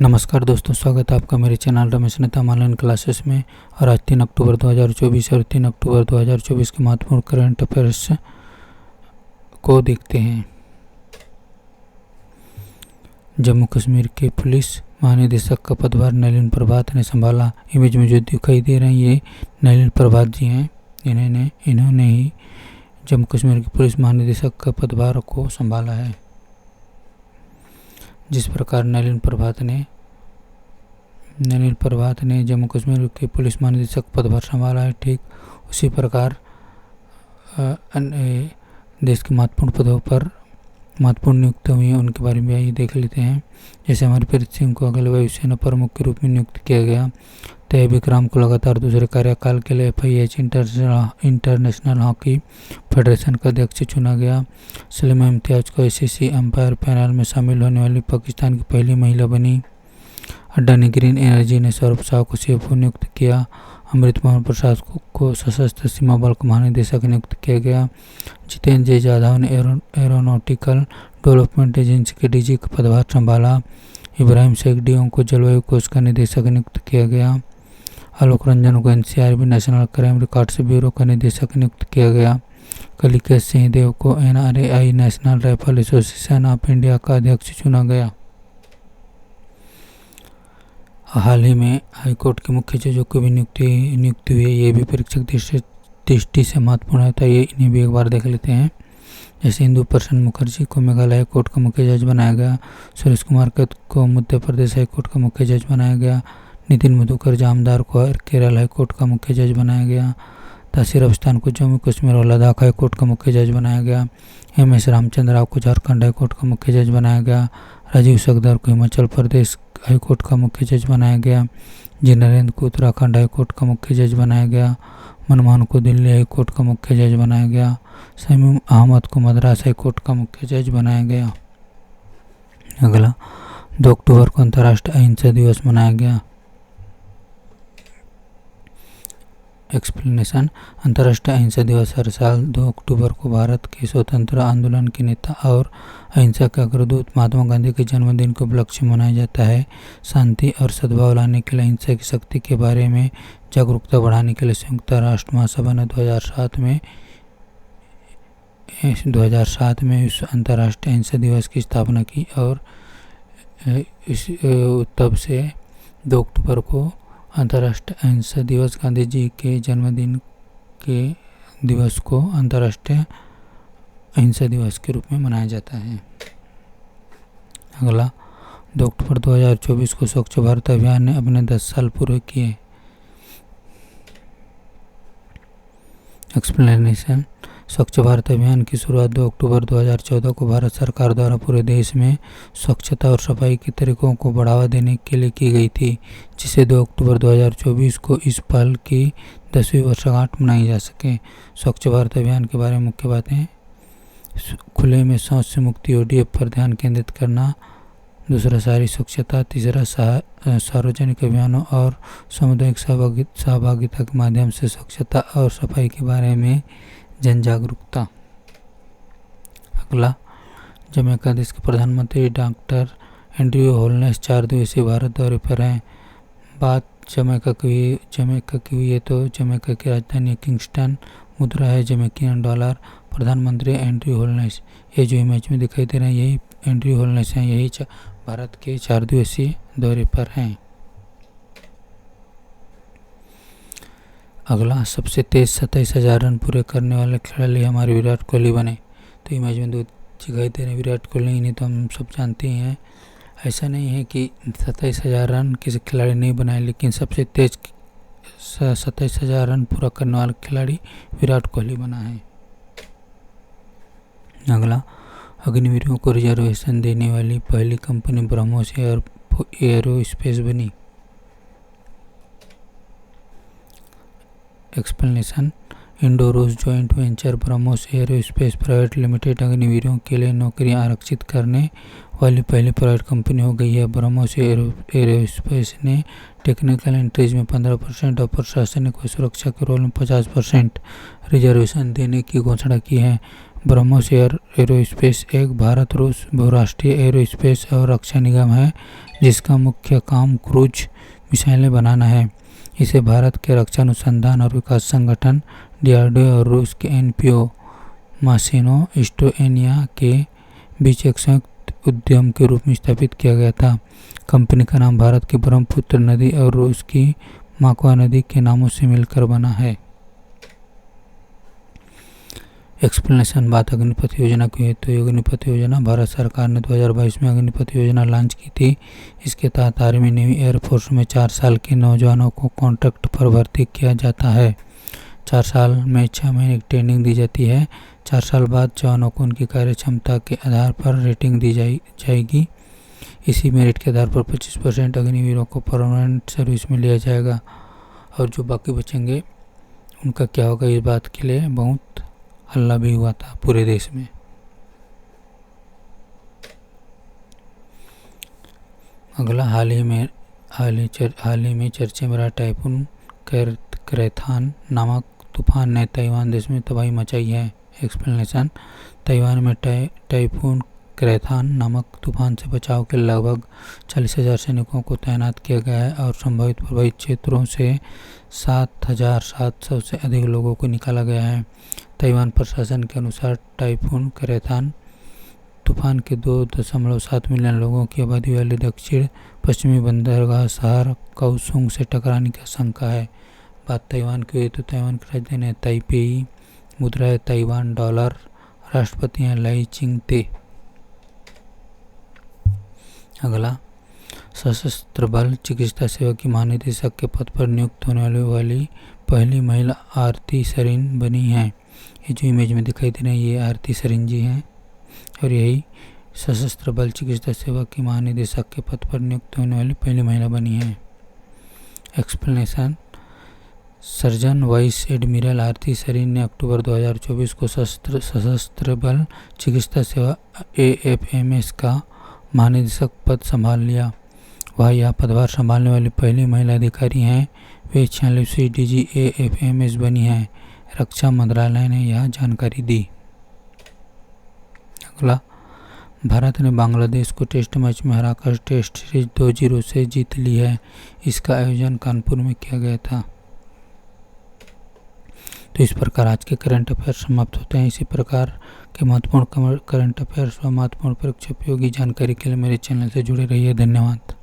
नमस्कार दोस्तों, स्वागत है आपका मेरे चैनल रमेश नेता ऑनलाइन क्लासेस में। और आज 3 अक्टूबर 2024 और 3 अक्टूबर 2024 के महत्वपूर्ण करंट अफेयर्स को देखते हैं। जम्मू कश्मीर के पुलिस महानिदेशक का पदभार नलिन प्रभात ने संभाला। इमेज में जो दिखाई दे रहे हैं ये नलिन प्रभात जी हैं। इन्होंने ही जम्मू कश्मीर के पुलिस महानिदेशक का पदभार को संभाला है। जिस प्रकार नलिन प्रभात ने जम्मू कश्मीर के पुलिस महानिदेशक पदभार संभाला है, ठीक उसी प्रकार देश के महत्वपूर्ण पदों पर महत्वपूर्ण नियुक्त हुई हैं, उनके बारे में आइए देख लेते हैं। जैसे हरप्रीत सिंह को अगले वायुसेना प्रमुख के रूप में नियुक्त किया गया। तय विक्रम को लगातार दूसरे कार्यकाल के लिए FIH इंटरनेशनल हॉकी फेडरेशन का अध्यक्ष चुना गया। सलीमा इम्तियाज को ICC अंपायर पैनल में शामिल होने वाली पाकिस्तान की पहली महिला बनी। अडानी ग्रीन एनर्जी ने सौरभ शाह को CFO नियुक्त किया। अमृत मोहन प्रसाद को सशस्त्र सीमा बल का महानिदेशक नियुक्त किया गया। जितेंद्र जाधव ने एरोनॉटिकल डेवलपमेंट एजेंसी के DG का पदभार संभाला। इब्राहिम शेख DO को जलवायु कोष का निदेशक नियुक्त किया गया। आलोक रंजन को NCRB national crime records bureau का निदेशक नियुक्त किया गया। कलिकेश सिंह देव को NRAI national rifle association of India का अध्यक्ष चुना गया। हाल ही में हाईकोर्ट के मुख्य जजों को भी नियुक्ति हुई है। ये भी परीक्षक दृष्टि से महत्वपूर्ण होता है। ये इन्हें भी एक बार देख लेते हैं। जैसे इंदु प्रसन्न मुखर्जी को मेघालय हाईकोर्ट का मुख्य जज बनाया गया। सुरेश कुमार को मध्य प्रदेश हाईकोर्ट का मुख्य जज बनाया गया। नितिन मधुकर जामदार को केरल हाईकोर्ट का मुख्य जज बनाया गया। तासीर अफस्तान को जम्मू कश्मीर और लद्दाख हाईकोर्ट का मुख्य जज बनाया गया। MS रामचंद्र राव को झारखंड हाईकोर्ट का मुख्य जज बनाया गया। राजीव सगदर को हिमाचल प्रदेश हाईकोर्ट का मुख्य जज बनाया गया। जी नरेंद्र को उत्तराखंड हाईकोर्ट का मुख्य जज बनाया गया। मनमोहन को दिल्ली हाईकोर्ट का मुख्य जज बनाया गया। शमीम अहमद को मद्रास हाईकोर्ट का मुख्य जज बनाया गया। अगला 2 अक्टूबर को अंतर्राष्ट्रीय अहिंसा दिवस मनाया गया। एक्सप्लेनेशन। अंतर्राष्ट्रीय अहिंसा दिवस हर साल 2 अक्टूबर को भारत के स्वतंत्र आंदोलन के नेता और अहिंसा के अग्रदूत महात्मा गांधी के जन्मदिन को उपलक्ष्य मनाया जाता है। शांति और सद्भाव लाने के लिए अहिंसा की शक्ति के बारे में जागरूकता बढ़ाने के लिए संयुक्त राष्ट्र महासभा ने 2007 में विश्व अंतर्राष्ट्रीय अहिंसा दिवस की स्थापना की और तब से 2 अक्टूबर को अंतर्राष्ट्रीय अहिंसा दिवस गांधी जी के जन्मदिन के दिवस को अंतर्राष्ट्रीय अहिंसा दिवस के रूप में मनाया जाता है। अगला 2 अक्टूबर 2024 को स्वच्छ भारत अभियान ने अपने 10 साल पूरे किए। एक्सप्लेनेशन। स्वच्छ भारत अभियान की शुरुआत 2 अक्टूबर 2014 को भारत सरकार द्वारा पूरे देश में स्वच्छता और सफाई के तरीकों को बढ़ावा देने के लिए की गई थी, जिसे 2 अक्टूबर 2024 को इस पहल की 10वीं वर्षगांठ मनाई जा सके। स्वच्छ भारत अभियान के बारे में मुख्य बातें: खुले में शौच से मुक्ति ODF पर ध्यान केंद्रित करना, दूसरा शहरी स्वच्छता, तीसरा सार्वजनिक अभियानों और सामुदायिक सहभागिता के माध्यम से स्वच्छता और सफाई के बारे में जन जागरूकता। अगला जमैका देश के प्रधानमंत्री डॉक्टर एंड्रयू होलनेस 4 दिवसीय भारत दौरे पर हैं। बात जमैका की हुई है तो जमैका की राजधानी किंगस्टन, मुद्रा है जमैकियन डॉलर। प्रधानमंत्री एंड्रयू होलनेस, ये जो इमेज में दिखाई दे रहे हैं यही एंड्रयू होलनेस हैं। यही भारत के 4 दिवसीय दौरे पर हैं। अगला सबसे तेज 27,000 रन पूरे करने वाले खिलाड़ी हमारे विराट कोहली बने। तो इमेज में 2 दिखाई दे रहे हैं विराट कोहली, इन्हें तो हम सब जानते ही हैं। ऐसा नहीं है कि 27,000 रन किसी खिलाड़ी नहीं बनाए, लेकिन सबसे तेज 27,000 रन पूरा करने वाला खिलाड़ी विराट कोहली बना है। अगला अग्निवीरों को रिजर्वेशन देने वाली पहली कंपनी ब्रह्मोस एयरोस्पेस बनी। एक्सप्लेनेशन। इंडो रूस joint venture BrahMos aerospace private limited अग्निवीरों के लिए नौकरियां आरक्षित करने वाली पहली प्राइवेट कंपनी हो गई है। ब्रह्मोस एयरोस्पेस ने टेक्निकल एंट्रीज में 15% और प्रशासनिक व सुरक्षा के रोल में 50% रिजर्वेशन देने की घोषणा की है। ब्रह्मोस एयरोस्पेस एक भारत रूस बहुराष्ट्रीय एयरोस्पेस और रक्षा निगम है जिसका मुख्य काम क्रूज मिसाइलें बनाना है। इसे भारत के रक्षा अनुसंधान और विकास संगठन DRDO और रूस के NPO मासिनो एस्टोनिया के बीच एक संयुक्त उद्यम के रूप में स्थापित किया गया था। कंपनी का नाम भारत की ब्रह्मपुत्र नदी और रूस की माकवा नदी के नामों से मिलकर बना है। एक्सप्लेनेशन। बात अग्निपथ योजना की है तो अग्निपथ योजना भारत सरकार ने 2022 में अग्निपथ योजना लॉन्च की थी। इसके तहत आर्मी, नेवी, एयरफोर्स में 4 साल के नौजवानों को कॉन्ट्रैक्ट पर भर्ती किया जाता है। 4 साल में 6 महीने की ट्रेनिंग दी जाती है। 4 साल बाद जवानों को उनकी कार्य क्षमता के आधार पर रेटिंग दी जाएगी। इसी मेरिट के आधार पर 25% अग्निवीरों को परमानेंट सर्विस में लिया जाएगा और जो बाकी बचेंगे उनका क्या होगा, इस बात के लिए बहुत हल्ला भी हुआ था पूरे देश में। अगला, हाल ही में चर्चे में रहा टाइफून कैथान नामक तूफान ने ताइवान देश में तबाही मचाई है। एक्सप्लेनेशन। ताइवान में टाइफून कैथान नामक तूफान से बचाव के लगभग 40,000 सैनिकों को तैनात किया गया है और संभावित प्रभावित क्षेत्रों से 7,700 से अधिक लोगों को निकाला गया है। ताइवान प्रशासन के अनुसार टाइफून कैथान तूफान के 2.7 मिलियन लोगों की आबादी वाले दक्षिण पश्चिमी बंदरगाह शहर काओसुंग से टकराने की आशंका है। बात ताइवान की हुई तो ताइवान की राजधानी है ताइपेई, मुद्रा है ताइवान डॉलर, राष्ट्रपति हैं लाई चिंगते। अगला, सशस्त्र बल चिकित्सा सेवा की महानिदेशक के पद पर नियुक्त होने वाली पहली महिला आरती सरीन बनी हैं। ये जो इमेज में दिखाई दे रही है ये आरती सरीन जी हैं और यही सशस्त्र बल चिकित्सा सेवा की महानिदेशक के पद पर नियुक्त होने वाली पहली महिला बनी है। एक्सप्लेनेशन। सर्जन वाइस एडमिरल आरती सरीन ने अक्टूबर 2024 को सशस्त्र बल चिकित्सा सेवा AFMS का महानिदेशक पद संभाल लिया। वह यह पदभार संभालने वाली पहली महिला अधिकारी हैं। वे 46वीं DG AFMS बनी हैं। रक्षा मंत्रालय ने यह जानकारी दी। अगला, भारत ने बांग्लादेश को टेस्ट मैच में हराकर टेस्ट सीरीज 2-0 से जीत ली है। इसका आयोजन कानपुर में किया गया था। तो इस प्रकार आज के करंट अफेयर समाप्त होते हैं। इसी प्रकार के महत्वपूर्ण करंट अफेयर्स व महत्वपूर्ण परीक्षा उपयोगी जानकारी के लिए मेरे चैनल से जुड़े रहिए। धन्यवाद।